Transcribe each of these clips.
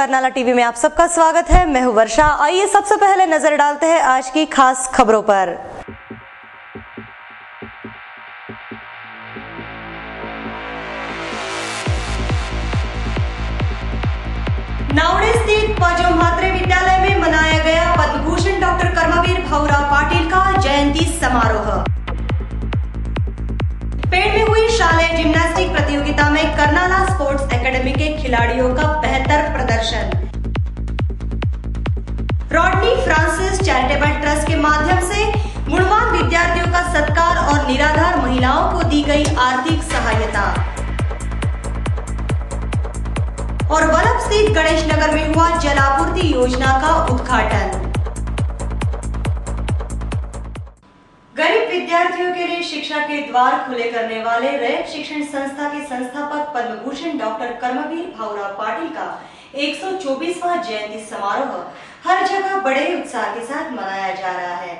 करनाला TV में आप सबका स्वागत है। मैं हूं वर्षा। आइए सबसे पहले नजर डालते हैं आज की खास खबरों पर। नावड़े स्थित पजो म्हात्रे विद्यालय में मनाया गया पद्म भूषण डॉक्टर कर्मवीर भाऊराव पाटिल का जयंती समारोह। पेड़ में हुई शालेय जिम्नास्टिक प्रतियोगिता में करनाला स्पोर्ट्स एकेडमी के खिलाड़ियों का बेहतर प्रदर्शन। रॉडनी फ्रांसिस चैरिटेबल ट्रस्ट के माध्यम से गुणवान विद्यार्थियों का सत्कार और निराधार महिलाओं को दी गई आर्थिक सहायता। और वल्लभ स्थित गणेश नगर में हुआ जल आपूर्ति योजना का उद्घाटन। गरीब विद्यार्थियों के लिए शिक्षा के द्वार खुले करने वाले रैयत शिक्षण संस्था के संस्थापक पद्म भूषण डॉक्टर कर्मवीर भाऊराव पाटिल का 124वां जयंती समारोह हर जगह बड़े उत्साह के साथ मनाया जा रहा है।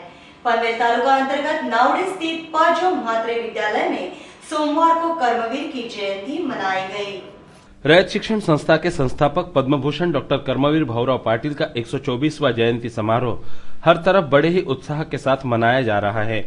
पनवेल तालुका अंतर्गत नावड़े स्थित पजो म्हात्रे विद्यालय में सोमवार को कर्मवीर की जयंती मनाई गई। रैयत शिक्षण संस्था के संस्थापक पद्म भूषण डॉक्टर कर्मवीर भाऊराव पाटिल का 124वां जयंती समारोह हर तरफ बड़े ही उत्साह के साथ मनाया जा रहा है।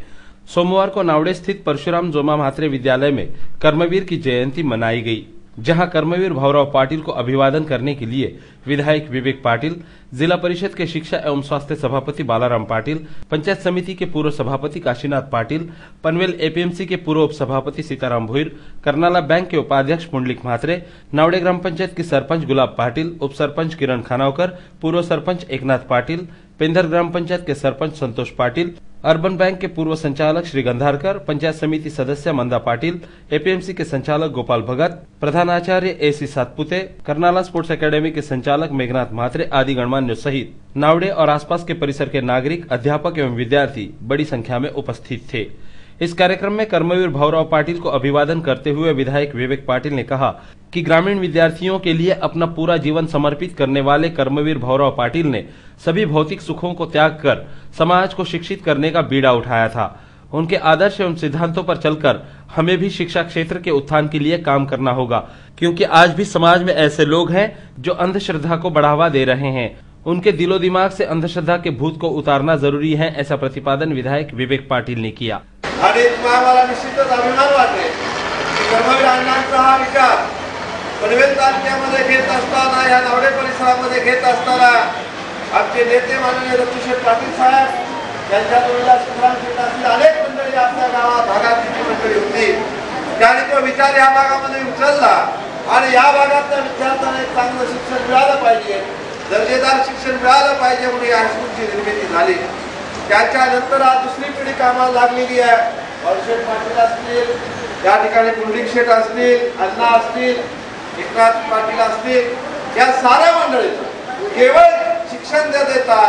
सोमवार को नावड़े स्थित परशुराम जोमा म्हात्रे विद्यालय में कर्मवीर की जयंती मनाई गई, जहां कर्मवीर भाऊराव पाटिल को अभिवादन करने के लिए विधायक विवेक पाटिल, जिला परिषद के शिक्षा एवं स्वास्थ्य सभापति बालाराम पाटिल, पंचायत समिति के पूर्व सभापति काशीनाथ पाटिल, पनवेल एपीएमसी के पूर्व उप सभापति सीताराम भुईर, करनाला बैंक के उपाध्यक्ष पुंडलिक म्हात्रे, नावड़े ग्राम पंचायत की सरपंच गुलाब पाटिल, उप सरपंच किरण खानावकर, पूर्व सरपंच एकनाथ पाटिल, पेंधर ग्राम पंचायत के सरपंच संतोष पाटिल, अर्बन बैंक के पूर्व संचालक श्री गंधारकर, पंचायत समिति सदस्य मंदा पाटिल, एपीएमसी के संचालक गोपाल भगत, प्रधानाचार्य एसी सातपुते, करनाला स्पोर्ट्स एकेडमी के संचालक मेघनाथ म्हात्रे आदि गणमान्यों सहित नावड़े और आसपास के परिसर के नागरिक, अध्यापक एवं विद्यार्थी बड़ी संख्या में उपस्थित थे। इस कार्यक्रम में कर्मवीर भाऊराव पाटिल को अभिवादन करते हुए विधायक विवेक पाटिल ने कहा कि ग्रामीण विद्यार्थियों के लिए अपना पूरा जीवन समर्पित करने वाले कर्मवीर भाऊराव पाटिल ने सभी भौतिक सुखों को त्याग कर समाज को शिक्षित करने का बीड़ा उठाया था। उनके आदर्श एवं सिद्धांतों पर चलकर हमें भी शिक्षा क्षेत्र के उत्थान के लिए काम करना होगा, क्योंकि आज भी समाज में ऐसे लोग हैं जो अंधश्रद्धा को बढ़ावा दे रहे हैं। उनके दिलो दिमाग से अंधश्रद्धा के भूत को उतारना जरूरी है, ऐसा प्रतिपादन विधायक विवेक पाटिल ने किया। आणि आम्हाला निश्चितच अभिमान वाटते की कर्मवीर अण्णांचा हा विचार पनवेल तालुक्यामध्ये घेत असताना, या नावडे परिसरामध्ये घेत असताना आमचे नेते माननीय रघुशेठ पाटील साहेब यांच्या जोडीला शिवराम अनेक मंडळी आपल्या गावात भागातील मंडळी होती, त्यांनी तो विचार या भागामध्ये उचलला आणि या भागातल्या विद्यार्थ्यांना एक चांगलं शिक्षण मिळालं पाहिजे, दर्जेदार शिक्षण मिळालं पाहिजे म्हणून या हायस्कूलची निर्मिती झाली। त्याच्यानंतर आज दुसरी पिढी कामाला लागलेली आहे। वर्षेठ पाटील असतील, या ठिकाणी पुंडलिक शेठ असतील, अण्णा असतील, एकनाथ पाटील असतील, या साऱ्या मंडळीचं केवळ शिक्षण देता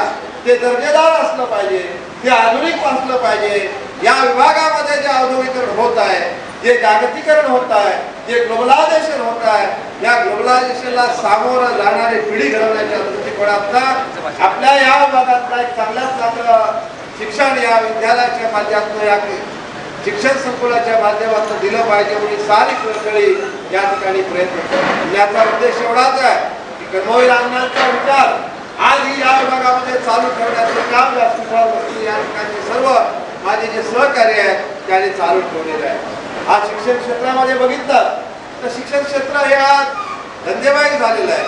ते दर्जेदार असलं पाहिजे, ते आधुनिक असलं पाहिजे। या विभागामध्ये जे औद्योगिकरण होत आहे, जे जागतिकीकरण होत आहे, जे ग्लोबलायझेशन होत आहे, या ग्लोबलायझेशनला सामोरं जाणारी पिढी घडवण्याच्या दृष्टिकोनातून आपल्या या विभागातला एक चांगल्यात चांगलं शिक्षण या विद्यालयाच्या माध्यमातून, या शिक्षण संकुलाच्या माध्यमातून दिलं पाहिजे म्हणून सारी मंडळी या ठिकाणी प्रयत्न करण्याचा उद्देश एवढाच आहे की कर्मवीर अण्णांचा विचार आजही या विभागामध्ये चालू ठेवण्याचं काम या सुशासन या ठिकाणचे सर्व माझे जे सहकारी आहेत त्यांनी चालू ठेवलेलं आहे। आज शिक्षण क्षेत्रामध्ये बघितलं तर शिक्षण क्षेत्र हे आज धंदेबाई झालेलं आहे,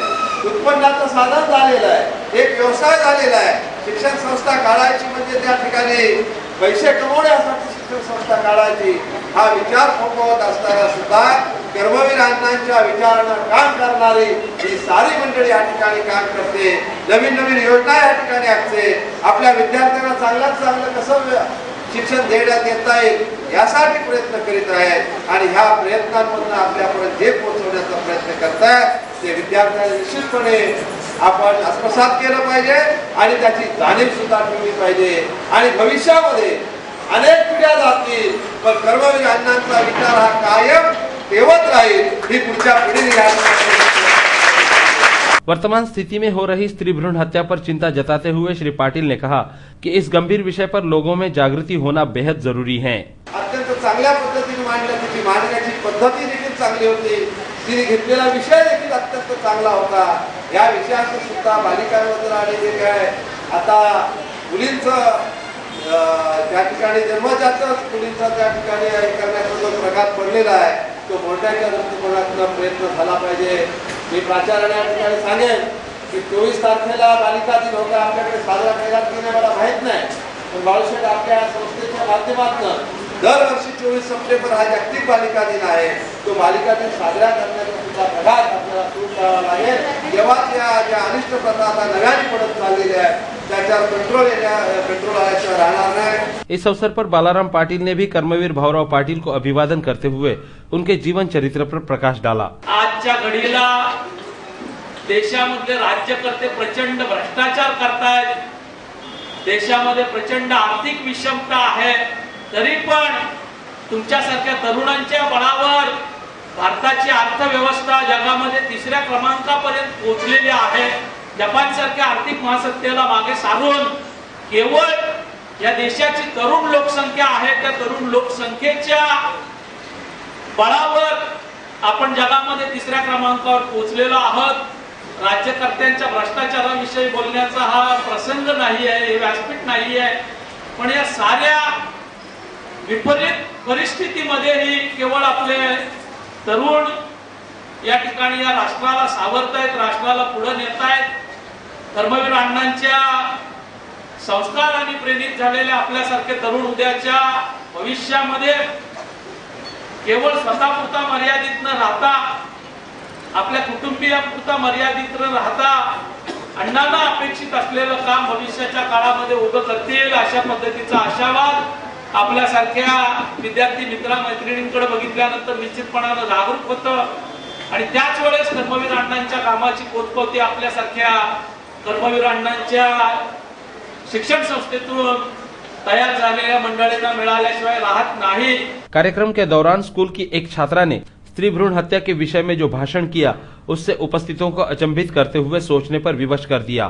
उत्पन्नाचं साधन झालेलं आहे, एक व्यवसाय झालेला आहे। शिक्षण संस्था काढायची म्हणजे त्या ठिकाणी पैसे कमवण्यासाठी शिक्षण संस्था काढायची हा विचार फोकवत असताना सुद्धा कर्मवीर अण्णांच्या विचारानं काम करणारी ही सारी मंडळी या ठिकाणी काम करते, नवीन नवीन योजना या ठिकाणी आखते, आपल्या विद्यार्थ्यांना चांगल्यात चांगलं कसं शिक्षण देण्यात येता येईल यासाठी प्रयत्न करीत आहेत आणि ह्या प्रयत्नांमधून आपल्यापर्यंत जे पोहोचवण्याचा प्रयत्न करतायत ते विद्यार्थ्यांना निश्चितपणे आपण आत्मसात केलं पाहिजे आणि त्याची जाणीव सुद्धा ठेवली पाहिजे आणि भविष्यामध्ये अनेक पिढ्या जातील पण कर्मवीर अण्णांचा विचार हा कायम ठेवत राहील ही पुढच्या पिढीने। वर्तमान स्थिति में हो रही स्त्री भ्रूण हत्या पर चिंता जताते हुए श्री पाटिल ने कहा कि इस गंभीर विषय पर लोगों में जागृति होना बेहद जरूरी है। अत्यंत चांगल्या पद्धतीने मांडलं, तिची मांडण्याची पद्धती देखील चांगली होती, तिने घेतलेला विषय देखील अत्यंत चांगला होता या विषयाचं सुद्धा बालिकांबद्दल आणि जे काय आता मुलींचं त्या ठिकाणी जन्मजातच मुलींचा त्या ठिकाणी करण्याचा जो प्रघात पडलेला आहे तो मोठ्याच्या दृष्टिकोनातून प्रयत्न झाला पाहिजे. मी प्राचार्याने या ठिकाणी सांगेन की 24 तारखेला बालिका दिन होता आपल्याकडे साजरा केला की नाही मला माहित नाही, पण बाळूशेठ आपल्या संस्थेच्या माध्यमातून दरवर्षी 24 सप्टेंबर हा जागतिक बालिका दिन आहे. तो बालिका दिन साजरा करण्याचा सुद्धा प्रघात आपल्याला सुरू करावा लागेल. तेव्हाच या ज्या अनिष्ट प्रथा आता नव्याने पडत चाललेल्या आहेत त्याच्यावर कंट्रोल आल्याशिवाय राहणार नाही. इस अवसर पर बालाराम पाटिल ने भी कर्मवीर भाऊराव पाटिल को अभिवादन करते हुए उनके जीवन चरित्र पर प्रकाश डाला. आजच्या घडीला देशामधले राज्यकर्ते प्रचंड भ्रष्टाचार करतायत, देशामध्ये प्रचंड आर्थिक विषमता आहे, तरी पण तुमच्यासारख्या तरुणांच्या बळावर भारताची अर्थव्यवस्था जगामध्ये 3ऱ्या क्रमांकापर्यंत पोहोचलेली आहे. जपान सारख्या आर्थिक महासत्तेला मागे सारून केवळ या देशाची तरुण लोकसंख्या आहे त्या तरुण लोकसंख्येच्या बळावर आपण जगामध्ये 3ऱ्या क्रमांकावर पोहोचलेलो आहोत. राज्यकर्त्यांच्या भ्रष्टाचाराविषयी बोलण्याचा हा प्रसंग नाही आहे, हे व्यासपीठ नाही आहे, पण या साऱ्या विपरीत परिस्थितीमध्येही केवळ आपले तरुण या ठिकाणी या राष्ट्राला सावरतायत, राष्ट्राला पुढे नेतायत. कर्मवीर अण्णांच्या संस्कारांनी प्रेरित झालेले आपल्यासारखे तरुण उद्याच्या भविष्यामध्ये केवळ स्वतःपुरता मर्यादित न राहता, आपल्या कुटुंबियापुरता मर्यादित न राहता अण्णांना अपेक्षित असलेलं काम भविष्याच्या काळामध्ये उभं करतील अशा पद्धतीचा आशावाद आपल्यासारख्या विद्यार्थी मित्र-मैत्रिणींकडे बघितल्यानंतर निश्चितपणानं जागरूक होतं. आणि त्याच वेळेस कर्मवीर अण्णांच्या कामाची पोचपावती आपल्यासारख्या कर्मवीर अण्णांच्या शिक्षण संस्थेतून तैयार झालेल्या मंडळींना मिळाल्याशिवाय राहत नाही. कार्यक्रम के दौरान स्कूल की एक छात्रा ने स्त्री भ्रूण हत्या के विषय में जो भाषण किया उससे उपस्थितों को अचंभित करते हुए सोचने पर विवश कर दिया.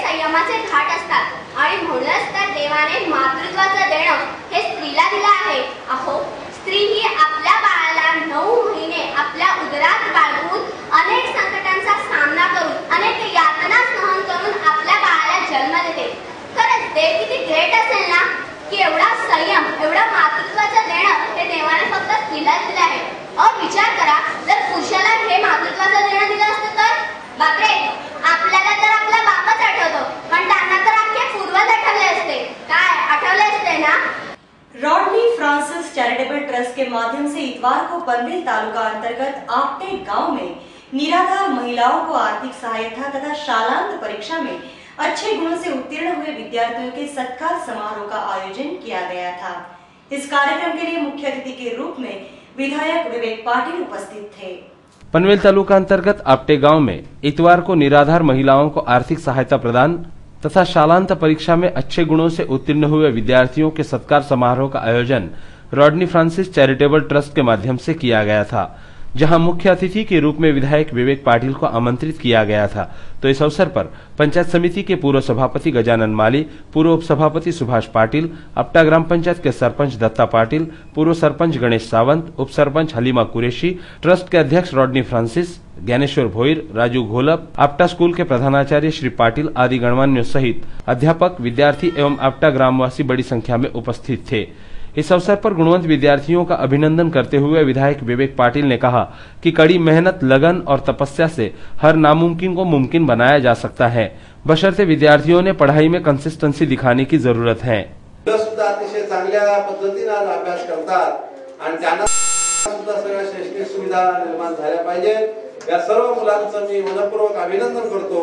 संयमाचे घाट असतात आणि म्हणूनच तर देवाने मातृत्वाचं देणं हे स्त्रीला दिलं आहे. अहो, स्त्री ही आपल्या बाळाला 9 महिने आपल्या उदरात बाळगून अनेक संकटांचा सामना करून अनेक यातना सहन करून आपल्या बाळाला जन्म देते. खरंच देव किती ग्रेट असेल ना की एवढा संयम, एवढं मातृत्वाचं देणं हे देवाने फक्त स्त्रीला दिलं आहे. विचार करा, जर पुरुषाला हे मातृत्वाचं देणं दिलं असतं तर बापरे, आपल्याला तर आपला बापच आठवतो, पण त्यांना तर आपले पूर्वज आठवले असते. काय आठवले असते ना. रॉडनी फ्रांसिस चैरिटेबल ट्रस्ट के माध्यम से इतवार को पनवेल तालुका अंतर्गत आपटे गांव में निराधार महिलाओं को आर्थिक सहायता तथा शालांत परीक्षा में अच्छे गुणों से उत्तीर्ण हुए विद्यार्थियों के सत्कार समारोह का आयोजन किया गया था. इस कार्यक्रम के लिए मुख्य अतिथि के रूप में विधायक विवेक पाटिल उपस्थित थे. पनवेल तालुका अंतर्गत आपटे गांव में इतवार को निराधार महिलाओं को आर्थिक सहायता प्रदान तथा शालांत परीक्षा में अच्छे गुणों से उत्तीर्ण हुए विद्यार्थियों के सत्कार समारोह का आयोजन रॉडनी फ्रांसिस चैरिटेबल ट्रस्ट के माध्यम से किया गया था, जहां मुख्य अतिथि के रूप में विधायक विवेक पाटिल को आमंत्रित किया गया था. तो इस अवसर पर पंचायत समिति के पूर्व सभापति गजानन माली, पूर्व उपसभापति सुभाष पाटिल, अपटा ग्राम पंचायत के सरपंच दत्ता पाटिल, पूर्व सरपंच गणेश सावंत, उप सरपंच हलीमा कुरेशी, ट्रस्ट के अध्यक्ष Rodney Francis, Dnyaneshwar Bhoir, Raju Gholap, Apta school के प्रधानाचार्य श्री पाटिल आदि गणमान्यों सहित अध्यापक, विद्यार्थी एवं अपटा ग्रामवासी बड़ी संख्या में उपस्थित थे. इस अवसर पर गुणवंत विद्यार्थियों का अभिनंदन करते हुए विधायक विवेक पाटिल ने कहा कि कड़ी मेहनत, लगन और तपस्या से हर नामुमकिन को मुमकिन बनाया जा सकता है, बशर्ते विद्यार्थियों ने पढ़ाई में कंसिस्टेंसी दिखाने की जरूरत है. सुद्धा अतिशय चांगल्या पद्धतीने अभ्यास करतात आणि त्यांना सुद्धा सगळ्या शैक्षणिक सुविधा निर्माण झाल्या पाहिजे. या सर्व मुलांचं मी मनपूर्वक अभिनंदन करतो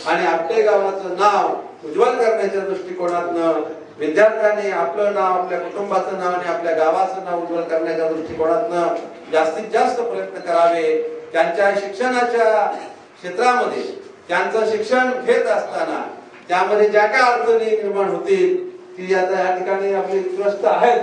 आणि आपल्या गावाचं नाव उज्ज्वल करण्याच्या दृष्टिकोनातून विद्यार्थ्यांनी आपलं नाव, आपल्या कुटुंबाचं नाव आणि आपल्या गावाचं नाव उज्ज्वल करण्याच्या दृष्टिकोनातून जास्तीत जास्त प्रयत्न करावे. त्यांच्या शिक्षणाच्या क्षेत्रामध्ये त्यांचं शिक्षण घेत असताना त्यामध्ये ज्या काय अडचणी निर्माण होतील ती आता या ठिकाणी आपले ट्रस्ट आहेत,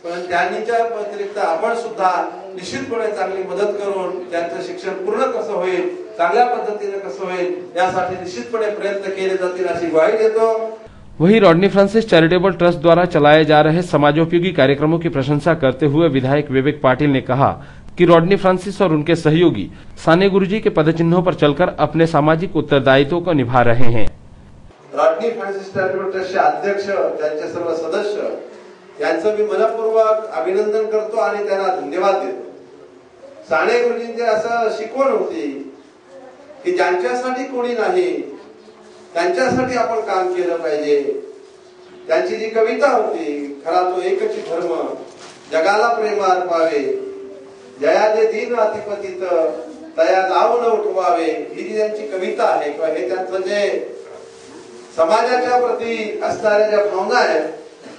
पण त्यांच्या व्यतिरिक्त आपण सुद्धा निश्चितपणे चांगली मदत करून त्यांचं शिक्षण पूर्ण कसं होईल, चांगल्या पद्धतीने कसं होईल यासाठी निश्चितपणे प्रयत्न केले जातील अशी ग्वाही देतो. वहीं रॉडनी फ्रांसिस चैरिटेबल ट्रस्ट द्वारा चलाए जा रहे समाजोपयोगी कार्यक्रमों की प्रशंसा करते हुए विधायक विवेक पाटिल ने कहा कि रॉडनी फ्रांसिस और उनके सहयोगी साने गुरुजी के पदचिन्हों पर चलकर अपने सामाजिक उत्तरदायित्व को निभा रहे हैं। रॉडनी फ्रांसिस चॅरिटेबल ट्रस्टचे अध्यक्ष, त्यांचे सर्व सदस्य यांचं मी मनपूर्वक अभिनंदन करतो आणि त्यांना धन्यवाद देतो। साने गुरुजींची असं शिकवण होती की ज्यांच्यासाठी कोणी नाही त्यांच्यासाठी आपण काम केलं पाहिजे। त्यांची जी कविता होती, खरा तो एकच धर्म जगाला प्रेम अर्पावे, जया जे दीन अतिपतित तया जाऊ न उठवावे, ही जी त्यांची कविता आहे किंवा हे त्यांचं जे समाजाच्या प्रती असणाऱ्या ज्या भावना आहेत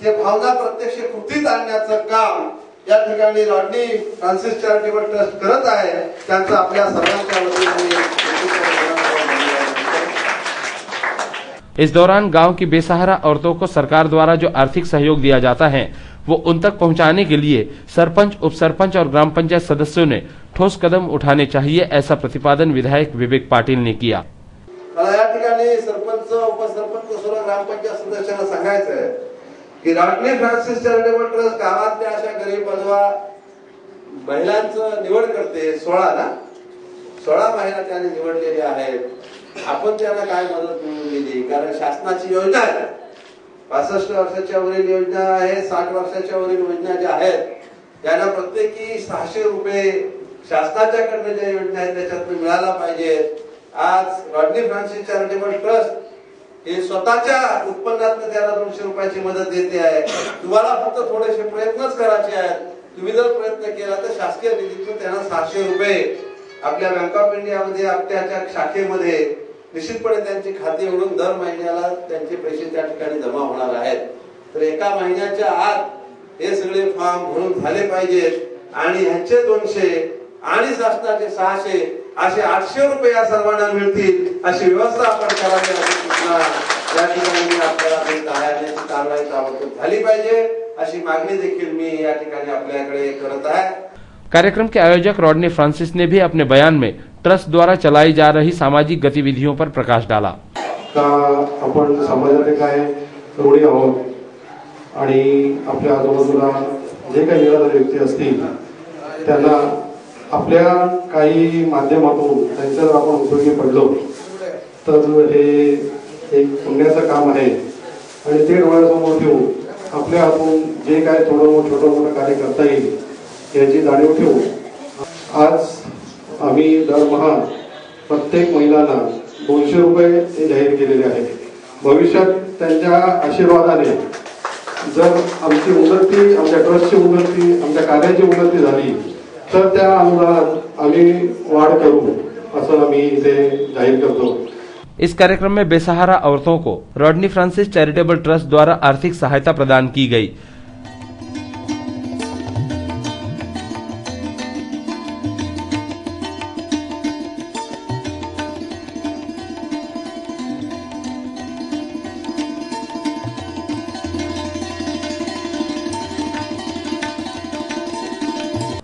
ते भावना प्रत्यक्ष कृतीत आणण्याचं काम या ठिकाणी रॉडनी फ्रांसिस चॅरिटेबल ट्रस्ट करत आहे। त्यांचं आपल्या सर्वांच्या वतीने इस दौरान गांव की बेसहारा औरतों को सरकार द्वारा जो आर्थिक सहयोग दिया जाता है वो उन तक पहुंचाने के लिए सरपंच, उपसरपंच और ग्राम पंचायत सदस्यों ने ठोस कदम उठाने चाहिए, ऐसा प्रतिपादन विधायक विवेक पाटिल ने किया। मला या ठिकाणी सरपंच, उपसरपंच, सर्व ग्रामपंचायत सदस्यांना सांगायचं आहे की रॉडनी फ्रांसिस चॅरिटेबल ट्रस्ट गावातल्या अशा गरीब विधवा महिलांचं निवड करते। 16 महिला त्यांनी निवडलेल्या आहेत। आपण त्यांना काय मदत मिळवून दिली, कारण शासनाची योजना आहे, 65 वर्षाच्या वरील योजना आहे, 60 वर्षाच्या वरील योजना ज्या आहेत त्यांना प्रत्येकी 600 रुपये शासनाच्याकडे ज्या योजना आहेत त्याच्यातून मिळाला पाहिजे। आज रॉडनी फ्रांसिस चॅरिटेबल ट्रस्ट हे स्वतःच्या उत्पन्नातून त्याला 200 रुपयाची मदत देते आहे। तुम्हाला फक्त थोडेसे प्रयत्नच करायचे आहेत। तुम्ही जर प्रयत्न केला तर शासकीय निधीतून त्यांना 600 रुपये आपल्या बँक ऑफ इंडिया मध्ये आपल्याच्या शाखेमध्ये निश्चितपणे त्यांची खाती उघडून दर महिन्याला त्यांचे पैसे त्या ठिकाणी जमा होणार आहेत। तर एका महिन्याच्या आत हे सगळे फॉर्म भरून झाले पाहिजेत आणि ह्याचे 200 आणि शासनाचे 600 असे 800 रुपये या सर्वांना मिळतील अशी व्यवस्था आपण करावी अशी सूचना या ठिकाणी आपल्याला देत आहे आणि याची कारवाई ताबडतोब झाली पाहिजे अशी मागणी देखील मी या ठिकाणी आपल्याकडे करत आहे। कार्यक्रम के आयोजक रॉडनी फ्रांसिस ने भी अपने बयान में ट्रस्ट द्वारा चलाई जा रही सामाजिक गतिविधियों पर प्रकाश डाला। आपण समाजाचे काय ऋणी आहोत आणि आपल्या आजूबाजूला जे काही निराधार व्यक्ती असतील त्यांना आपल्या काही माध्यमातून त्यांच्यावर आपण उपयोगी पडलो तर हे एक पुण्याचं काम आहे आणि ते डोळ्यासमोर ठेवून आपल्या हातून जे काय छोटं मोठं कार्य करता येईल याची जाणीव ठेवून आज आम्ही दरमहा प्रत्येक महिलांना 200 रुपये हे जाहीर केलेले आहे। भविष्यात त्यांच्या आशीर्वादाने जर आमची उन्नती, आमच्या ट्रस्टची उन्नती, आमच्या कार्याची उन्नती झाली तर त्या अनुदानात आम्ही वाढ करू असं आम्ही इथे जाहीर करतो। इस कार्यक्रम में बेसहारा औरतों को रॉडनी फ्रांसिस चैरिटेबल ट्रस्ट द्वारा आर्थिक सहायता प्रदान की गई।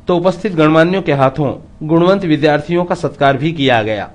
तो उपस्थित गणमान्यों के हाथों गुणवंत विद्यार्थियों का सत्कार भी किया गया।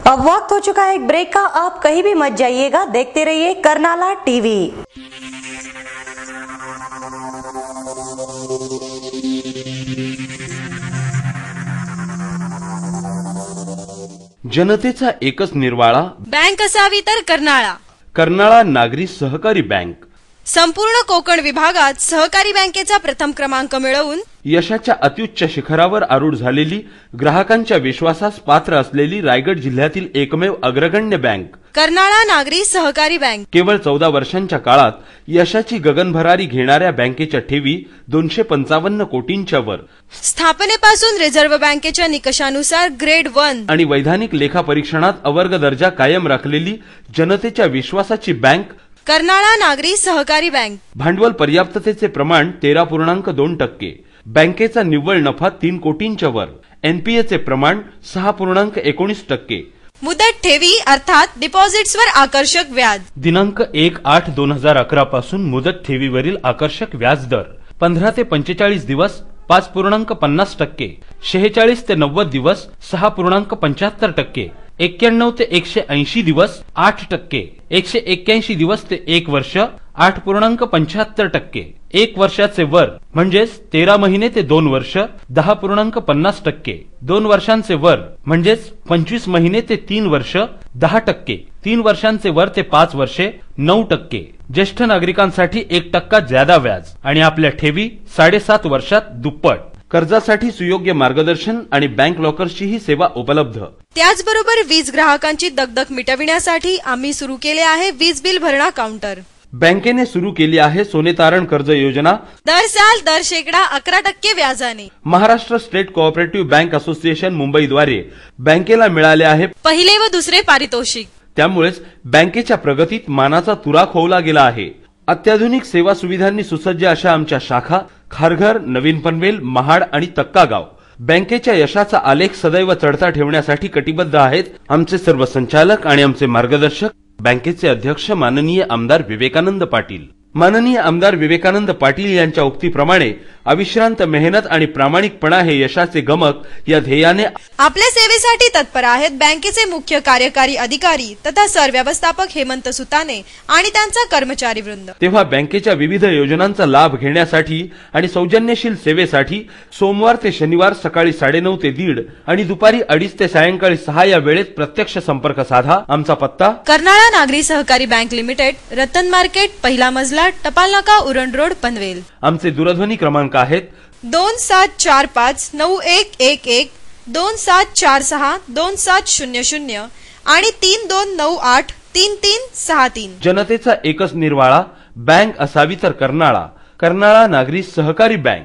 अब वक्त हो चुका है एक ब्रेक का। आप कहीं भी मत जाइएगा, देखते रहिए करनाला टीवी। जनतेचा एकच निर्वाळा बँक असावी तर कर्नाळा। कर्नाळा नागरी सहकारी बँक संपूर्ण कोकण विभागात सहकारी बँकेचा प्रथम क्रमांक मिळवून यशाच्या अत्युच्च शिखरावर आरूढ झालेली, ग्राहकांच्या विश्वासास पात्र असलेली रायगड जिल्ह्यातील एकमेव अग्रगण्य बँक कर्नाळा नागरी सहकारी बँक। केवळ 14 वर्षांच्या काळात यशाची गगनभरारी घेणाऱ्या बँकेच्या ठेवी 255 कोटींच्या वर, स्थापनेपासून रिझर्व्ह बँकेच्या निकषानुसार ग्रेड 1 आणि वैधानिक लेखा परीक्षणात अवर्ग दर्जा कायम राखलेली जनतेच्या विश्वासाची बँक कर्नाळा नागरी सहकारी बँक. भांडवल पर्याप्ततेचे प्रमाण 13.2%. बँकेचा निव्वळ नफा 3 कोटींच्या वर. एनपीएचे प्रमाण 6.19%. मुदत ठेवी अर्थात डिपॉझिट्सवर आकर्षक व्याज. दिनांक 1/8/2011 पासून मुदत ठेवीवरील आकर्षक व्याज दर 15 ते 45 दिवस 5.50%. 46 ते 90 दिवस 6.75%. 91 ते 180 दिवस 8%. 181 दिवस ते 1 वर्ष 8.75%. 1 वर्षाचे वर म्हणजेच 13 महिने ते 2 वर्ष 10.50%. 2 वर्षांचे वर म्हणजेच 25 महिने ते 3 वर्ष 10%. 3 वर्षांचे वर ते 5 वर्षे 9%. ज्येष्ठ नागरिकांसाठी 1% ज्यादा व्याज आणि आपल्या ठेवी 7.5 वर्षात दुप्पट. कर्जासाठी सुयोग्य मार्गदर्शन आणि बँक लॉकर्सची ही सेवा उपलब्ध. त्याचबरोबर वीज ग्राहकांची दगदग मिटविण्यासाठी आम्ही सुरू केले आहे वीज बिल भरणा काउंटर. बँकेने सुरू केली आहे सोने तारण कर्ज योजना. दर साल दर शेकडा 11% व्याजाने. Maharashtra state cooperative bank association मुंबईद्वारे बँकेला मिळाले आहे पहिले व दुसरे पारितोषिक. त्यामुळेच बँकेच्या प्रगतीत मानाचा तुरा खोवला गेला आहे. अत्याधुनिक सेवा सुविधांनी सुसज्ज अशा आमच्या शाखा खारघर, नवीन पनवेल, महाड आणि तक्कागाव बँकेच्या यशाचा आलेख सदैव चढता ठेवण्यासाठी कटिबद्ध आहेत. आमचे सर्व संचालक आणि आमचे मार्गदर्शक बँकेचे अध्यक्ष माननीय आमदार विवेकानंद पाटील. माननीय आमदार विवेकानंद पाटील यांच्या उक्तीप्रमाणे अविश्रांत मेहनत आणि प्रामाणिकपणा हे यशाचे गमक या ध्येयाने आपल्या सेवेसाठी तत्पर आहेत बँकेचे मुख्य कार्यकारी अधिकारी तथा सरव्यवस्थापक हेमंत सुताने आणि त्यांचा कर्मचारी वृंद. तेव्हा बँकेच्या विविध योजनांचा लाभ घेण्यासाठी आणि सौजन्यशील सेवेसाठी सोमवार ते शनिवार सकाळी 9:30 ते 1:30 आणि दुपारी 2:30 ते सायंकाळी 6 या वेळेत प्रत्यक्ष संपर्क साधा. आमचा पत्ता कर्नाळा नागरी सहकारी बँक लिमिटेड, रतन मार्केट, पहिला मजला, टपाल नाका, उरण रोड, पनवेल. आमचे दूरध्वनी क्रमांक आहेत 27459111, 27462700 आणि 32983363. जनतेचा एकच निर्वाळा बँक असावी तर कर्नाळा. कर्नाळा नागरी सहकारी बँक.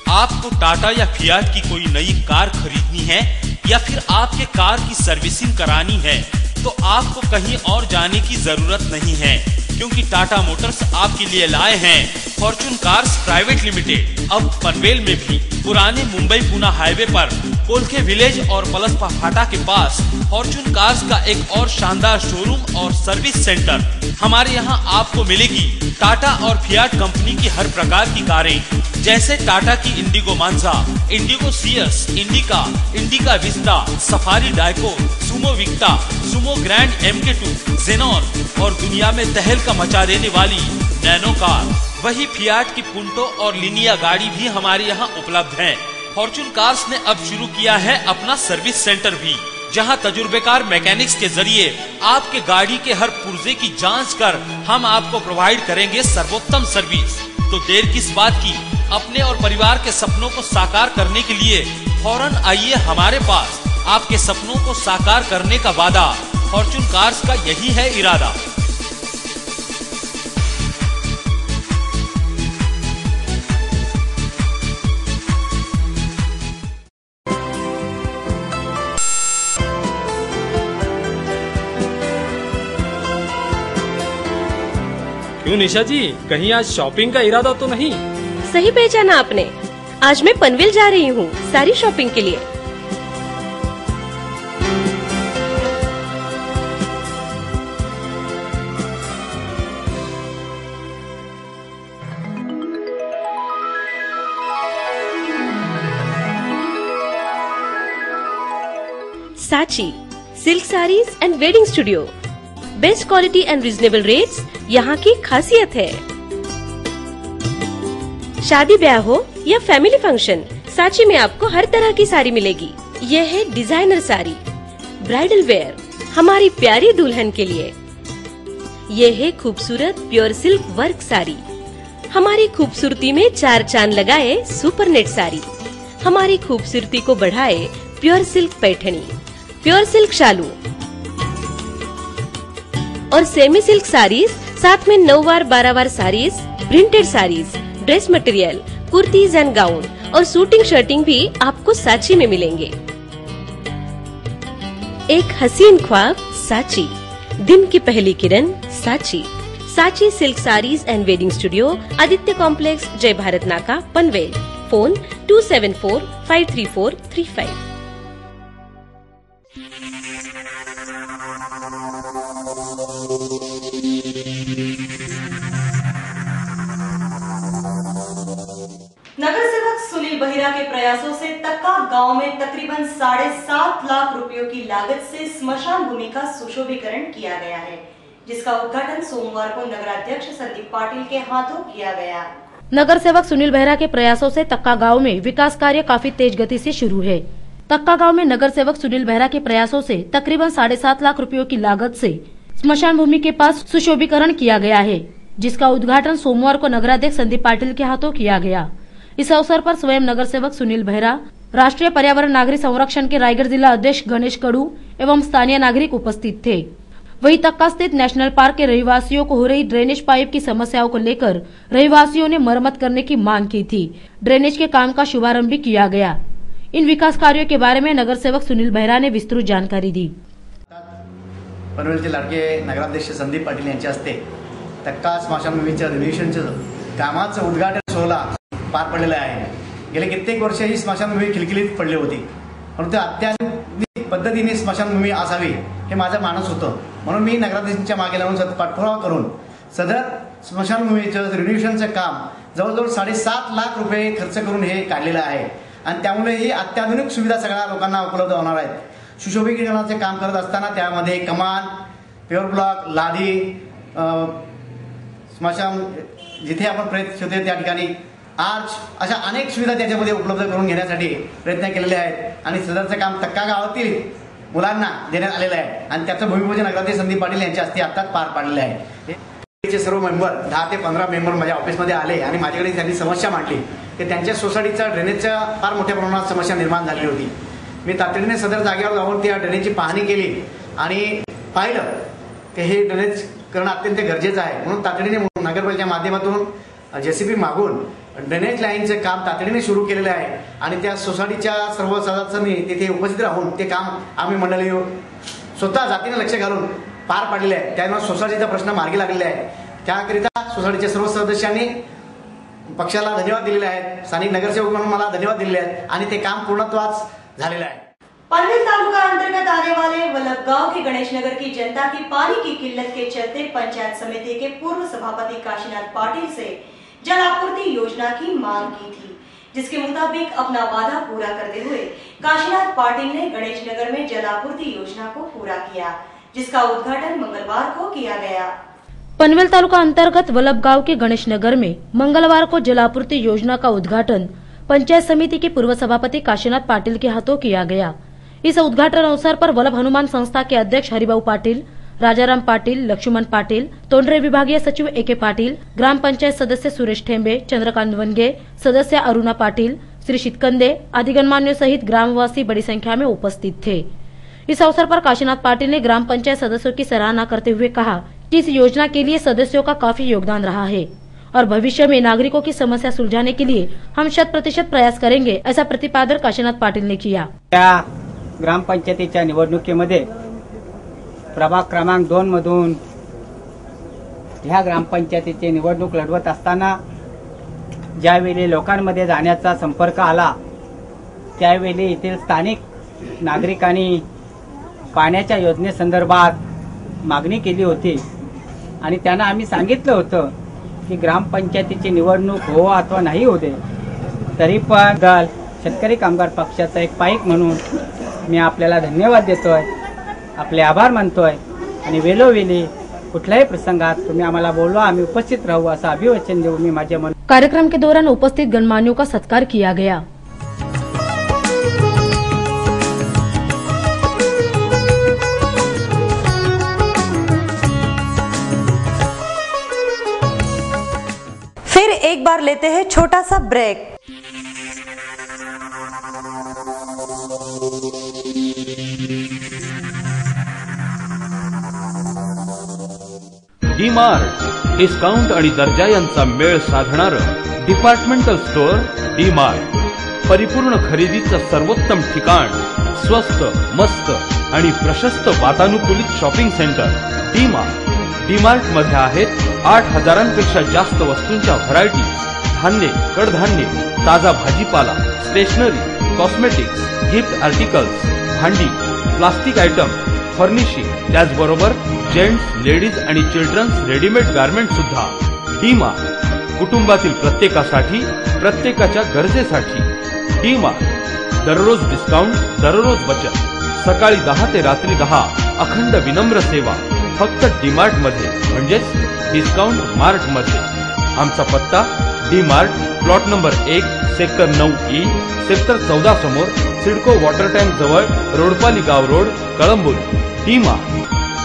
आपको टाटा या फियाट की कोई नई कार खरीदनी है या फिर आपके कार की सर्विसिंग करानी है तो आपको कहीं और जाने की जरूरत नहीं है, क्योंकि टाटा मोटर्स आपके लिए लाए हैं फॉर्च्यून कार्स प्राइवेट लिमिटेड. अब पनवेल में भी पुराने मुंबई पुणे हाईवे पर कोलखे विलेज और पलसपा फाटा के पास फॉर्च्यून कार्स का एक और शानदार शोरूम और सर्विस सेंटर. हमारे यहाँ आपको मिलेगी टाटा और फियाट कंपनी की हर प्रकार की कारें, जैसे टाटा की Indigo Manza, Indigo CS, Indica Vista, Safari Dicor, Sumo Victa, Sumo Grand MK2, Xenon और दुनिया में तहलका मचा देने वाली नैनो कार. वही फियाट की पुंटो और लिनिया गाड़ी भी हमारे यहाँ उपलब्ध है. फॉर्च्यून कार्स ने अब शुरू किया है अपना सर्विस सेंटर भी, जहां तजुर्बेकार मैकेनिक्स के जरिए आपके गाड़ी के हर पुर्जे की जांच कर हम आपको प्रोवाइड करेंगे सर्वोत्तम सर्विस. तो देर किस बात की, अपने और परिवार के सपनों को साकार करने के लिए फौरन आइए हमारे पास. आपके सपनों को साकार करने का वादा फॉर्च्यून कार्स का यही है इरादा. क्यों निशा जी, कहीं आज शॉपिंग का इरादा तो नहीं? सही पहचाना आपने. आज मैं पनवेल जा रही हूँ सारी शॉपिंग के लिए. साची सिल्क साड़ीज and wedding studio. Best quality and reasonable rates यहाँ की खासियत है. शादी ब्याह हो या फैमिली फंक्शन, साची में आपको हर तरह की साड़ी मिलेगी. ये है डिजाइनर साड़ी, ब्राइडल वेयर हमारी प्यारी दुल्हन के लिए. ये है खूबसूरत प्योर सिल्क वर्क साड़ी. हमारी खूबसूरती में 4 चांद लगाए सुपर नेट साड़ी. हमारी खूबसूरती को बढ़ाए pure silk Paithani, pure silk शालू और सेमी सिल्क साड़ीज, साथ में 9 वार 12 वार साड़ीज, प्रिंटेड साड़ीज, ड्रेस मटेरियल, कुर्तीज एंड गाउन और सूटिंग शर्टिंग भी आपको साची में मिलेंगे. एक हसीन ख्वाब सांची, दिन की पहली किरण सांची। सांची सिल्क साड़ीज and wedding studio, Aditya complex, Jai Bharat नाका, पनवेल। फोन 27453435। नगर सेवक सुनील बहिरा के प्रयासों से तक्का गांव में तकरीबन 7.5 लाख रुपयों की लागत से स्मशान भूमि का सुशोभीकरण किया गया है, जिसका उद्घाटन सोमवार को नगराध्यक्ष संदीप पाटिल के हाथों किया गया। नगर सेवक सुनील बहिरा के प्रयासों से तक्का गांव में विकास कार्य काफी तेज गति से शुरू है। तक्का गांव में नगर सेवक सुनील बहिरा के प्रयासों से तकरीबन 7.5 लाख रुपयों की लागत से स्मशान भूमि के पास सुशोभीकरण किया गया है, जिसका उद्घाटन सोमवार को नगराध्यक्ष संदीप पाटिल के हाथों किया गया। इस अवसर पर स्वयं नगर सेवक सुनील बहिरा, राष्ट्रीय पर्यावरण नागरिक संरक्षण के रायगढ़ जिला अध्यक्ष गणेश कड़ू एवं स्थानीय नागरिक उपस्थित थे। वहीं तक्का स्थित नेशनल पार्क के रहवासियों को हो रही ड्रेनेज पाइप की समस्याओं को लेकर रहवासियों ने मरम्मत करने की मांग की थी। ड्रेनेज के काम का शुभारंभ भी किया गया। इन विकास कार्यों के बारे में नगर सेवक सुनील बहिरा ने विस्तृत जानकारी दी। पनवेलचे लाडके नगराध्यक्ष संदीप पाटील यांच्या हस्ते तक्का स्मशानभूमीच्या रिनोव्हेशनचं कामाचं उद्घाटन सोहळा पार पडलेला आहे। गेले कित्येक वर्ष ही स्मशानभूमी खिलखिलीत पडली होती, परंतु अत्याधुनिक पद्धतीने स्मशानभूमी असावी हे माझं मानस होतं। म्हणून मी नगराध्यक्षांच्या मागे लावून पाठपुरावा करून सदर स्मशानभूमीचं रिनोव्हेशनचं काम जवळजवळ 7.5 लाख रुपये खर्च करून हे काढलेलं आहे आणि त्यामुळे ही अत्याधुनिक सुविधा सगळ्या लोकांना उपलब्ध होणार आहेत। सुशोभीकरणाचे काम करत असताना त्यामध्ये कमान, पेवर ब्लॉक, लादी, स्मशान जिथे आपण प्रयत्न होते त्या ठिकाणी आर्च, अशा अनेक सुविधा त्याच्यामध्ये उपलब्ध करून घेण्यासाठी प्रयत्न केलेले आहेत आणि सदरचं काम तक्का गावातील मुलांना देण्यात आलेलं आहे आणि त्याचं भूमिपूजन नगराध्यक्ष संदीप पाटील यांच्या हस्ते आताच पार पाडलेलं आहे। सर्व मेंबर 10 ते 15 मेंबर माझ्या ऑफिसमध्ये आले आणि माझ्याकडे त्यांनी समस्या मांडली की त्यांच्या सोसायटीचा ड्रेनेजचा फार मोठ्या प्रमाणात समस्या निर्माण झालेली होती। मी तातडीने सदर जागेवर जाऊन त्या ड्रेनेजची पाहणी केली आणि पाहिलं की हे ड्रेनेज करणं अत्यंत गरजेचं आहे। म्हणून तातडीने नगरपालिकेच्या माध्यमातून जेसीबी मागून ड्रेनेज लाईनचं काम तातडीने सुरू केलेलं आहे आणि त्या सोसायटीच्या सर्व सदस्यांनी तिथे उपस्थित राहून ते काम आम्ही मंडळी स्वतः जातीने लक्ष घालून पार पाडलेले आहे। त्यामुळे सोसायटीचा प्रश्न मार्गी लागलेला आहे। त्याकरिता सोसायटीच्या सर्व सदस्यांनी पक्षाला धन्यवाद दिलेले आहेत, स्थानिक नगरसेवक म्हणून मला धन्यवाद दिलेले आहेत आणि ते काम पूर्णत्वास झालेलं आहे। पनवेल तालुका अंतर्गत आने वाले वल्लभ गांव के गणेश नगर की जनता की पानी की किल्लत के चलते पंचायत समिति के पूर्व सभापति काशीनाथ पाटिल से जल आपूर्ति योजना की मांग की थी, जिसके मुताबिक अपना वादा पूरा करते हुए काशीनाथ पाटिल ने गणेश नगर में जल आपूर्ति योजना को पूरा किया, जिसका उद्घाटन मंगलवार को किया गया। पनवेल तालुका अंतर्गत वल्लभ गांव के गणेश नगर में मंगलवार को जल आपूर्ति योजना का उद्घाटन पंचायत समिति के पूर्व सभापति काशीनाथ पाटिल के हाथों किया गया। इस उद्घाटन अवसर पर वल्लभ हनुमान संस्था के अध्यक्ष हरिभाऊ पाटिल, राजाराम पाटिल, लक्ष्मण पाटिल, तोंडरे विभागीय सचिव ए.के. पाटिल, ग्राम पंचायत सदस्य सुरेश ठेंबे, चंद्रकांत वनगे, सदस्य अरुणा पाटिल, श्री शितकंदे आदि गणमान्यों सहित ग्रामवासी बड़ी संख्या में उपस्थित थे। इस अवसर पर काशीनाथ पाटिल ने ग्राम पंचायत सदस्यों की सराहना करते हुए कहा कि इस योजना के लिए सदस्यों का काफी योगदान रहा है और भविष्य में नागरिकों की समस्या सुलझाने के लिए हम 100% प्रयास करेंगे, ऐसा प्रतिपादन काशीनाथ पाटिल ने किया। ग्रामपंचायतीच्या निवडणुकीमध्ये प्रभाग क्रमांक 2 मधून ह्या ग्रामपंचायतीची निवडणूक लढवत असताना ज्यावेळी लोकांमध्ये जाण्याचा संपर्क आला त्यावेळी येथील स्थानिक नागरिकांनी पाण्याच्या योजनेसंदर्भात मागणी केली होती आणि त्यांना आम्ही सांगितलं होतं की ग्रामपंचायतीची निवडणूक हो अथवा नाही हो दे, तरी पण शेतकरी कामगार पक्षाचा एक पाईक म्हणून मी आपल्याला धन्यवाद देतोय, आपले आभार मानतोय आणि वेळोवेळी कुठल्याही प्रसंगात तुम्ही आम्हाला बोलवा आम्ही उपस्थित राहू असं अभिवचन देऊ मी माझे मन। कार्यक्रम के दौरान उपस्थित गणमान्यों का सत्कार किया गया। फिर एक बार लेते हैं छोटा सा ब्रेक। डी-मार्ट डिस्काउंट आणि दर्जा यांचा मेळ साधणारं डिपार्टमेंटल स्टोअर डी-मार्ट, परिपूर्ण खरेदीचं सर्वोत्तम ठिकाण स्वस्त, मस्त आणि प्रशस्त वातानुकूलित शॉपिंग सेंटर डी मार्ट मध्ये आहेत 8,000पेक्षा जास्त वस्तूंच्या व्हरायटी, धान्य, कडधान्य, ताजा भाजीपाला, स्टेशनरी, कॉस्मेटिक्स, गिफ्ट आर्टिकल्स, भांडी, प्लास्टिक आयटम, फर्निशिंग, त्याचबरोबर जेंट्स, लेडीज आणि चिल्ड्रन्स रेडीमेड गारमेंट सुद्धा। डी मार्ट कुटुंबातील प्रत्येकासाठी, प्रत्येकाच्या गरजेसाठी। डी मार्ट दररोज डिस्काउंट, दररोज बचत, सकाळी 10 ते रात्री 10, अखंड विनम्र सेवा फक्त डी मार्ट मध्ये, म्हणजेच डिस्काउंट मार्ट मध्ये। आमचा पत्ता D mart, plot number 1, sector 9E, sector 14 समोर, सिडको वॉटर टँक जवळ, रोडपाली गाव रोड, कळंबोली। डी मार्ट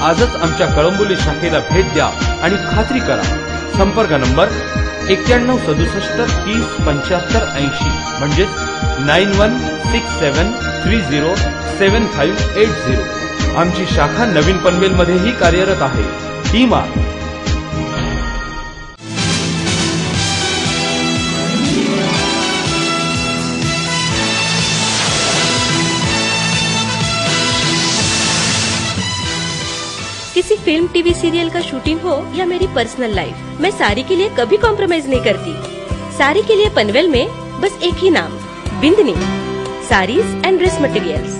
आजच आमच्या कळंबोली शाखेला भेट द्या आणि खात्री करा। संपर्क नंबर 9167 30 75 80, म्हणजेच 9167307580। आमची शाखा नवीन पनवेल मध्येही कार्यरत आहे। D mart. किसी फिल्म, टीवी सीरियल का शूटिंग हो या मेरी पर्सनल लाइफ, मैं साड़ी के लिए कभी कॉम्प्रोमाइज नहीं करती। साड़ी के लिए पनवेल में बस एक ही नाम, बिंदनी साड़ीज एंड ड्रेस मटेरियल्स।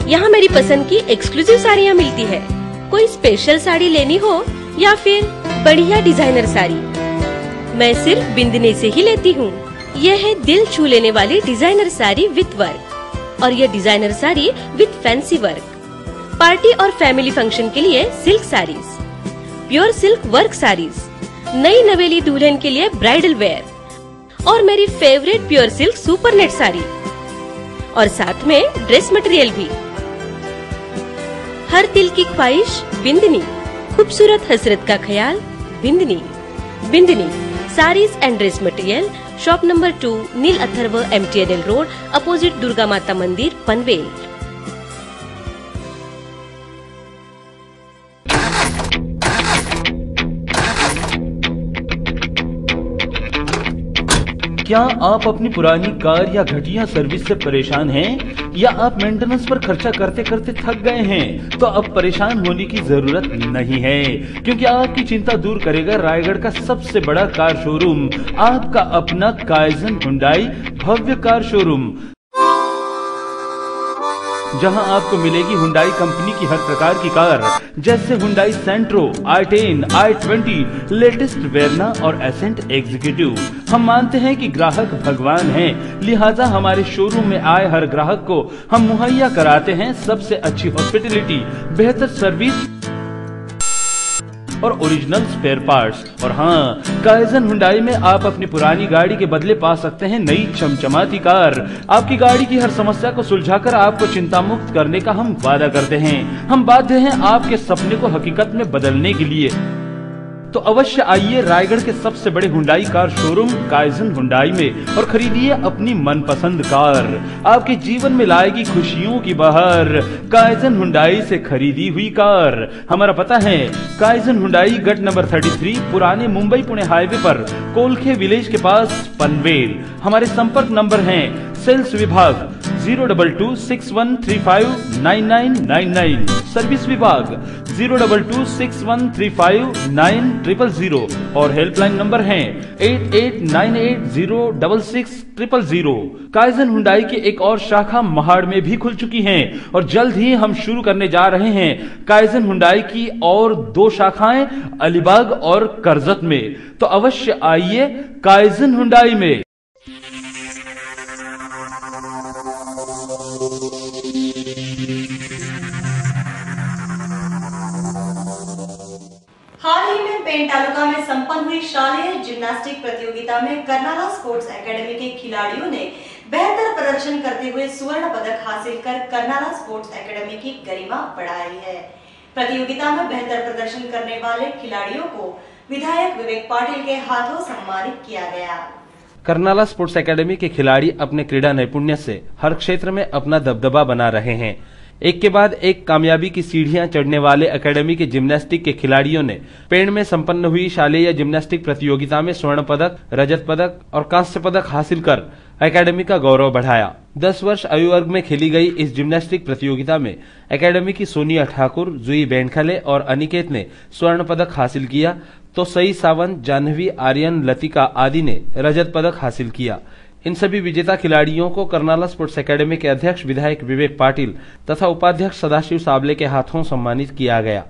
यहाँ मेरी पसंद की एक्सक्लूसिव साड़ियाँ मिलती है। कोई स्पेशल साड़ी लेनी हो या फिर बढ़िया डिजाइनर साड़ी, मैं सिर्फ बिंदनी से ही लेती हूँ। यह है दिल छू लेने वाली डिजाइनर साड़ी विथ वर्क, और यह designer sari with fancy work. Party और फैमिली फंक्शन के लिए silk saris, pure silk work saris, नई नवेली दुल्हन के लिए ब्राइडल वेयर, और मेरी favourite pure silk super net sari, और साथ में ड्रेस मटेरियल भी। हर दिल की ख्वाहिश बिंदनी, खूबसूरत हसरत का ख्याल बिंदनी साड़ीज and dress material, shop number 2, Neel Atharva, MTNL road, opposite Durga Mata Mandir, Panvel. क्या आप अपनी पुरानी कार या घटिया सर्विस से परेशान हैं? या आप मेंटेनेंस पर खर्चा करते करते थक गए हैं? तो अब परेशान होने की जरूरत नहीं है, क्योंकि आपकी चिंता दूर करेगा रायगढ़ का सबसे बड़ा कार शोरूम, आपका अपना काइजन हुंडई भव्य कार शोरूम, जहां आपको मिलेगी हुंडई कंपनी की हर प्रकार की कार, जैसे हुंडई सेंट्रो, i10, i20, लेटेस्ट वेरना और एसेंट एग्जीक्यूटिव। हम मानते हैं कि ग्राहक भगवान हैं, लिहाजा हमारे शोरूम में आए हर ग्राहक को हम मुहैया कराते हैं सबसे अच्छी हॉस्पिटलिटी, बेहतर सर्विस और ओरिजिनल स्पेयर पार्ट्स। और हाँ, काइजन हुंडई में आप अपनी पुरानी गाड़ी के बदले पा सकते हैं नई चमचमाती कार। आपकी गाड़ी की हर समस्या को सुलझाकर आपको चिंता मुक्त करने का हम वादा करते हैं। हम बाध्य हैं आपके सपने को हकीकत में बदलने के लिए। तो अवश्य आइए रायगढ़ के सबसे बड़े Hyundai car showroom kaizen Hyundai में और खरीदिए अपनी मनपसंद कार। आपके जीवन में लाएगी खुशियों की बहार काइजन हुंडई से खरीदी हुई कार। हमारा पता है काइजन हुंडई, गट नंबर 33, पुराने मुंबई पुणे हाईवे पर, कोलखे विलेज के पास, पनवेल। हमारे संपर्क नंबर हैं सेल्स विभाग 02261359999, सर्विस विभाग 02261359000 और हेल्पलाइन नंबर हैं 8898066000। काइजन हुंडई की एक और शाखा महाड़ में भी खुल चुकी है और जल्द ही हम शुरू करने जा रहे हैं काइजन हुंडई की और 2 शाखाएं अलीबाग और करजत में। तो अवश्य आइए काइजन हुंडई में। हाल ही में पेन तालुका में संपन्न हुई शालेय जिम्नास्टिक प्रतियोगिता में कर्नाला स्पोर्ट्स एकेडमी के खिलाड़ियों ने बेहतर प्रदर्शन करते हुए स्वर्ण पदक हासिल कर कर्नाला स्पोर्ट्स एकेडमी की गरिमा बढ़ाई है। प्रतियोगिता में बेहतर प्रदर्शन करने वाले खिलाड़ियों को विधायक विवेक पाटिल के हाथों सम्मानित किया गया। कर्नाला स्पोर्ट्स एकेडमी के खिलाड़ी अपने क्रीड़ा नैपुण्य से हर क्षेत्र में अपना दबदबा बना रहे हैं। एक के बाद एक कामयाबी की सीढ़ियां चढ़ने वाले एकेडमी के जिम्नास्टिक के खिलाड़ियों ने पेड़ में संपन्न हुई शालेय जिम्नास्टिक प्रतियोगिता में स्वर्ण पदक, रजत पदक और कांस्य पदक हासिल कर एकेडमी का गौरव बढ़ाया। 10 वर्ष आयु वर्ग में खेली गई इस जिम्नास्टिक प्रतियोगिता में एकेडमी की सोनिया ठाकुर, जुई बेंडखले और अनिकेत ने स्वर्ण पदक हासिल किया, तो सई सावंत, जानवी, आर्यन, लतिका आदि ने रजत पदक हासिल किया। इन सभी विजेता खिलाड़ियों को कर्नाला स्पोर्ट्स एकेडमी के अध्यक्ष विधायक विवेक पाटिल तथा उपाध्यक्ष सदाशिव साबले के हाथों सम्मानित किया गया।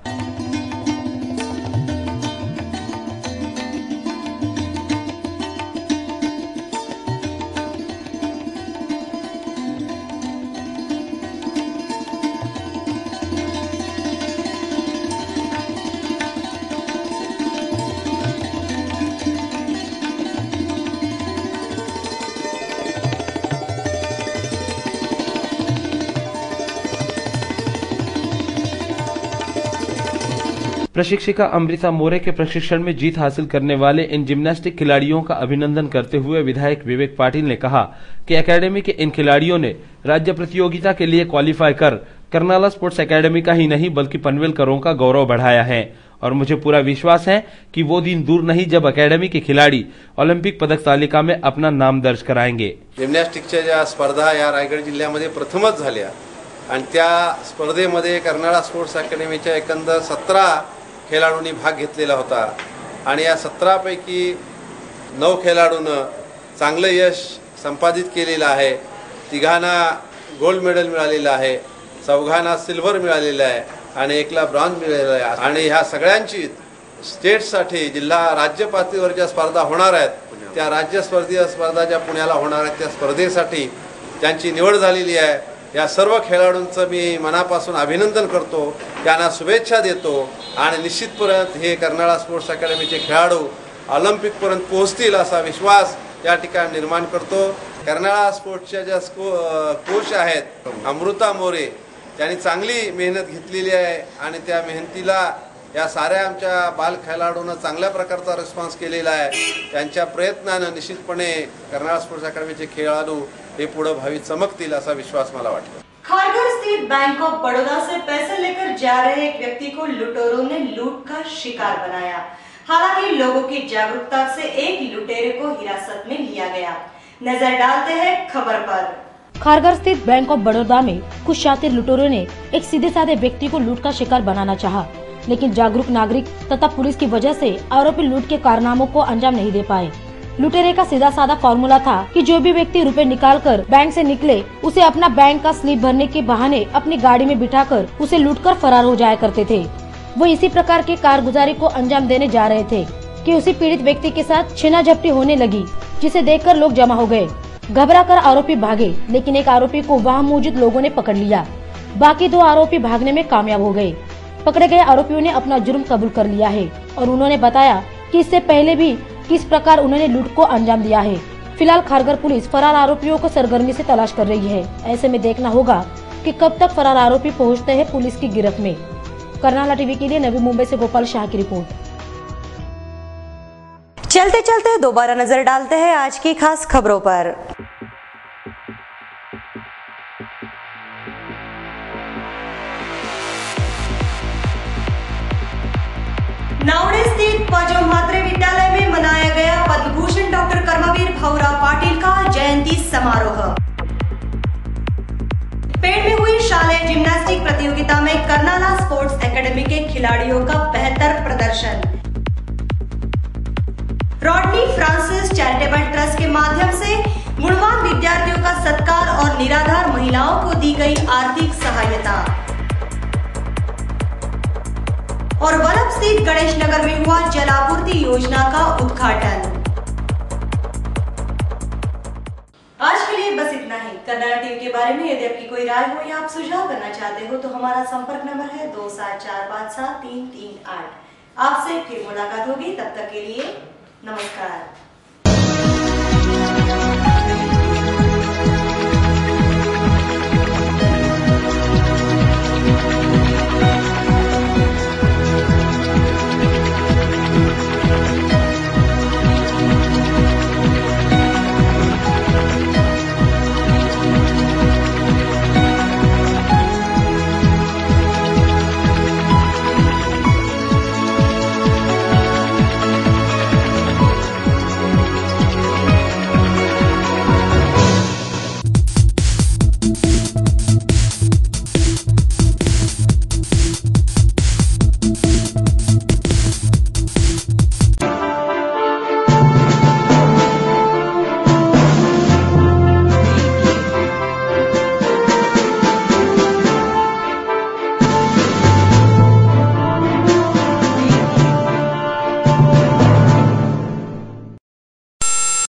प्रशिक्षिका अमृता मोरे के प्रशिक्षण में जीत हासिल करने वाले इन जिम्नास्टिक खिलाड़ियों का अभिनंदन करते हुए विधायक विवेक पाटिल ने कहा कि एकेडमी के इन खिलाड़ियों ने राज्य प्रतियोगिता के लिए क्वालिफाई कर कर्नाला स्पोर्ट्स एकेडमी का ही नहीं बल्कि पनवेलकरों का गौरव बढ़ाया है और मुझे पूरा विश्वास है कि वो दिन दूर नहीं जब एकेडमी के खिलाड़ी ऑलिम्पिक पदक तालिका में अपना नाम दर्ज कराएंगे। जिम्नॅस्टिकच्या ज्या स्पर्धा या रायगड जिल्ह्यामध्ये प्रथमच झाल्या आणि त्या स्पर्धेमध्ये कर्नाळा स्पोर्ट्स अकॅडमीच्या एकंदर 17 खेळाडूंनी भाग घेतलेला होता आणि या 17 पैकी 9 खेळाडूंना चांगलं यश संपादित केलेलं आहे। 3घांना गोल्ड मेडल मिळालेलं आहे, 4घांना सिल्वर मिळालेलं आहे आणि 1ला ब्रॉन्झ मिळालेला आहे आणि ह्या सगळ्यांची स्टेटसाठी जिल्हा राज्य पातळीवर ज्या स्पर्धा होणार आहेत त्या राज्य स्पर्धा ज्या पुण्याला होणार आहेत त्या स्पर्धेसाठी त्यांची निवड झालेली आहे। या सर्व खेळाडूंचं मी मनापासून अभिनंदन करतो, त्यांना शुभेच्छा देतो आणि निश्चितपणे हे कर्नाळा स्पोर्ट्स अकॅडमीचे खेळाडू ऑलिम्पिक पर्यंत पोहोचतील असा विश्वास या ठिकाणी निर्माण करतो। कर्नाळा स्पोर्ट्सच्या ज्या कोच आहेत अमृता मोरे त्यांनी चांगली मेहनत घेतलेली आहे आणि त्या मेहनतीला या साऱ्या आमच्या बाल खेळाडूंना चांगल्या प्रकारचा रिस्पॉन्स केलेला आहे। त्यांच्या प्रयत्नाने निश्चितपणे कर्नाळा स्पोर्ट्स अकॅडमीचे खेळाडू हे पुढे भावी चमकतील असा विश्वास मला वाटतो। खारघर स्थित बैंक ऑफ बड़ौदा से पैसे लेकर जा रहे एक व्यक्ति को लुटेरों ने लूट का शिकार बनाया। हालांकि लोगों की जागरूकता से एक लुटेरे को हिरासत में लिया गया। नजर डालते हैं खबर पर। खारघर स्थित बैंक ऑफ बड़ौदा में कुछ शातिर लुटेरों ने एक सीधे साधे व्यक्ति को लूट का शिकार बनाना चाहा, लेकिन जागरूक नागरिक तथा पुलिस की वजह से आरोपी लूट के कारनामों को अंजाम नहीं दे पाए। लुटेरे का सीधा साधा फॉर्मूला था कि जो भी व्यक्ति रुपए निकालकर बैंक से निकले उसे अपना बैंक का स्लिप भरने के बहाने अपनी गाड़ी में बिठाकर उसे लूटकर फरार हो जाया करते थे। वो इसी प्रकार के कारगुजारी को अंजाम देने जा रहे थे कि उसी पीड़ित व्यक्ति के साथ छीना झपटी होने लगी, जिसे देखकर लोग जमा हो गए। घबरा कर आरोपी भागे, लेकिन एक आरोपी को वहाँ मौजूद लोगों ने पकड़ लिया। बाकी 2 आरोपी भागने में कामयाब हो गए। पकड़े गए आरोपियों ने अपना जुर्म कबूल कर लिया है और उन्होंने बताया कि इससे पहले भी किस प्रकार उन्होंने लूट को अंजाम दिया है। फिलहाल खारघर पुलिस फरार आरोपियों को सरगर्मी से तलाश कर रही है। ऐसे में देखना होगा कि कब तक फरार आरोपी पहुंचते हैं पुलिस की गिरफ्त में। कर्नाला टीवी के लिए नवी मुंबई से गोपाल शाह की रिपोर्ट। चलते चलते दोबारा नजर डालते हैं आज की खास खबरों पर। नावड़े स्थित पजो म्हात्रे विद्यालय में मनाया गया पद्मभूषण डॉक्टर कर्मवीर भाऊराव पाटिल का जयंती समारोह। पेड़ में हुई शालेय जिम्नास्टिक प्रतियोगिता में कर्नाला स्पोर्ट्स एकेडमी के खिलाड़ियों का बेहतर प्रदर्शन। रॉडनी फ्रांसिस चैरिटेबल ट्रस्ट के माध्यम से गुणवान विद्यार्थियों का सत्कार और निराधार महिलाओं को दी गई आर्थिक सहायता। और वल्लभ स्थित गणेश नगर में हुआ जलापूर्ति योजना का उद्घाटन। आज के लिए बस इतना ही। कर्नाला टीवी के बारे में यदि आपकी कोई राय हो या आप सुझाव करना चाहते हो तो हमारा संपर्क नंबर है 27457338। आपसे फिर मुलाकात होगी, तब तक के लिए नमस्कार।